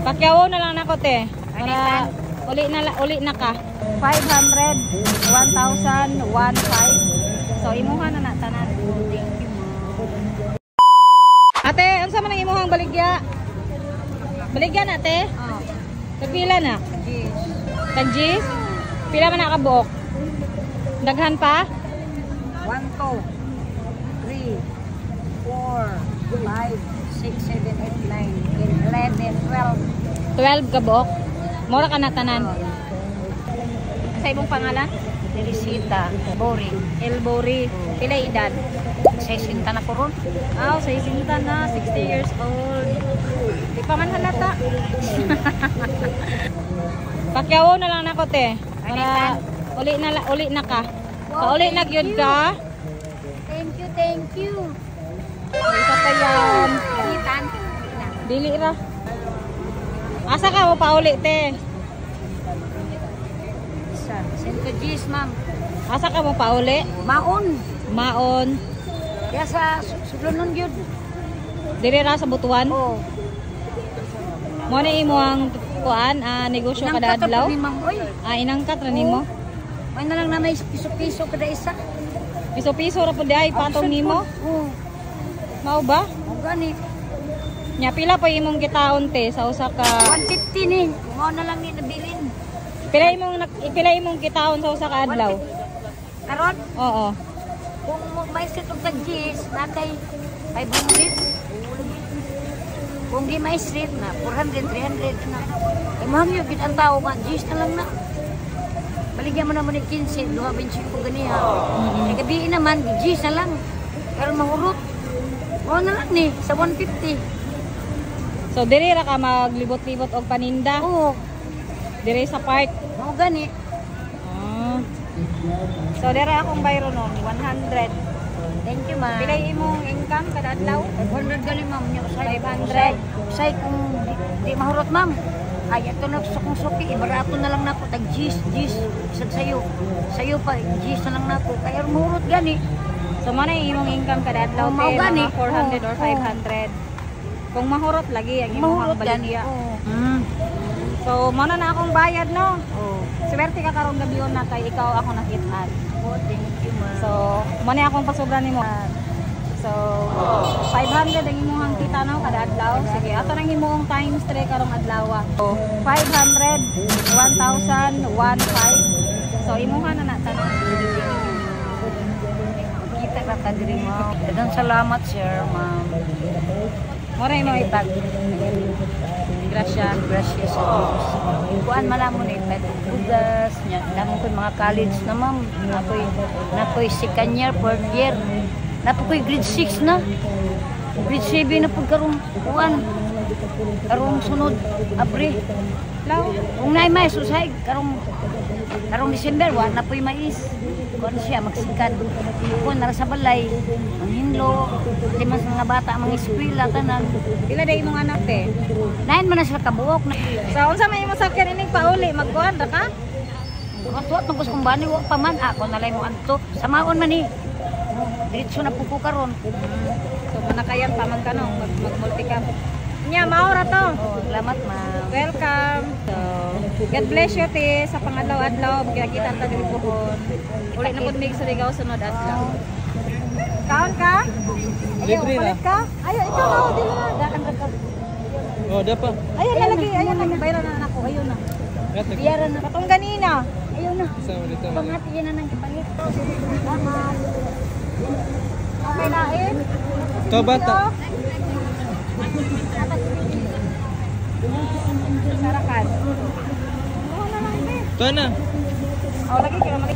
Pakyawo na lang nako te. Para uli na ka. 500, 1,000, 1,500. So imuha na na tanan. Thank you. Ate, unsa man ang imuhang baligya? Baligya na te? Oo. Pila na? Gis. Tag-gis? Pila man na kabuok? Daghan pa? 1, 2, 3, 4, 5, 6, 7, 8, 9, 10, 11, 12. 12 kabuok? Mura ka na tanan. Sa imong pangalan? Teresita, Bori. El Bori. Pila edad? 60 na po ron. Ah, 60 na, 60 years old. Di pa man halata. Pakyawo na lang nako te. Para uli na ka. Pauli na gyud ka. Thank you, thank you. Isa pa yan. Dili ra. Asa ka mo pauli te? Sento Gis, ma'am. Asa ka mo pauli? Maon. Maon. Kaya sa sulunon yun. Diri ra sa Butuan? Oo. Mo na imo ang kuan, negosyo kada adlaw? Inangkat ra nimo. May na lang na may piso-piso kada isa. Piso-piso ra pud ay patong nimo? Oo. Mao ba? O gani. Nya pila pa imong gitaon te sa usa ka 150 ni. Mao na lang ni nabilin. Pila imong gitaon sa usa ka adlaw? Karon? Oo. Kung may set of Gis, natay 500. Kung di may street na 400, 300 na. Eh mahal yun, ang tao nga, Gis na lang na. Baligyan mo naman ng 15, 2.25 ko ganiha. Eh gabiin naman, Gis na lang. Pero mahurot. O na lang ni, sa 150. So diri ra ka maglibot-libot og paninda? Oo. Diri sa park? Oo gani. So diri akong bayro nun, 100. Thank you, ma'am. Pila imong income kada adlaw? 500 gali, ma'am. 500. Say kung di mahurot, ma'am. Ay, ito na kung suki. Ibarato na lang na ako. Tag Gis. Isag sayo. Sayo pa, Gis na lang na ako. Kaya mahurot gani. So mo na imong income kada adlaw te, mga 400 or 500. Kung mahurot lagi ang imong baligya. So mo na akong bayad no. Swerte ka karong gabiyon na kay ikaw ako nakit-an. Oh, thank you, ma'am. So mo na akong pasubran nimo. So 500 ang imong kita no kada adlaw. Sige, ato nang imong times 3 karong adlaw. So 500, 1,000, 1,500. So imuha na tanan. Kita ka ta diri, ma'am. Daghang salamat, sir, ma'am. Mora imong itag. Gracias sa Diyos. Kuan malamon eh, bugas nya. Damo ko mga college na, ma'am. Nakoy second year, fourth year. Napoy grade 6 na. Grade 7 na pud karong kuan. Karong sunod Abre. Law, kung nay may susay karong December wa napoy mais. Kuan siya magsikan. Kung nara sa balay, ang hinlo, di man mga bata mga eskwela tanan. Pila day imong anak te? 9 man na sila kabuok na. So unsa may imong sakyan ining pauli magkuan ra ka? Tuwat nung gusto kong bani, wa pa man ako nalay mo anto. Samaon man ni. Diretso na po ko karon. So manakayan pa man kanong mag-multicam. Nya maura to. Oh, salamat, ma'am. Welcome. So God bless you te sa pangadlaw-adlaw kita ta diri pohon. Uli na pud mig Surigao sunod adlaw. Kaon ka? Libre na. Ka? Ayo ikaw na dili na dakan ka. Oh, dapat. Ayun na lagi, ayun na bayran na nako, ayun na. Biyaran na katong ganina. Ayun na. Sama dito. Pangati yan na nang ipalit. Salamat. Okay na eh. Ito bata. Sarakan. Oo na lang eh. Ito na. Oh, lagi kaya mali.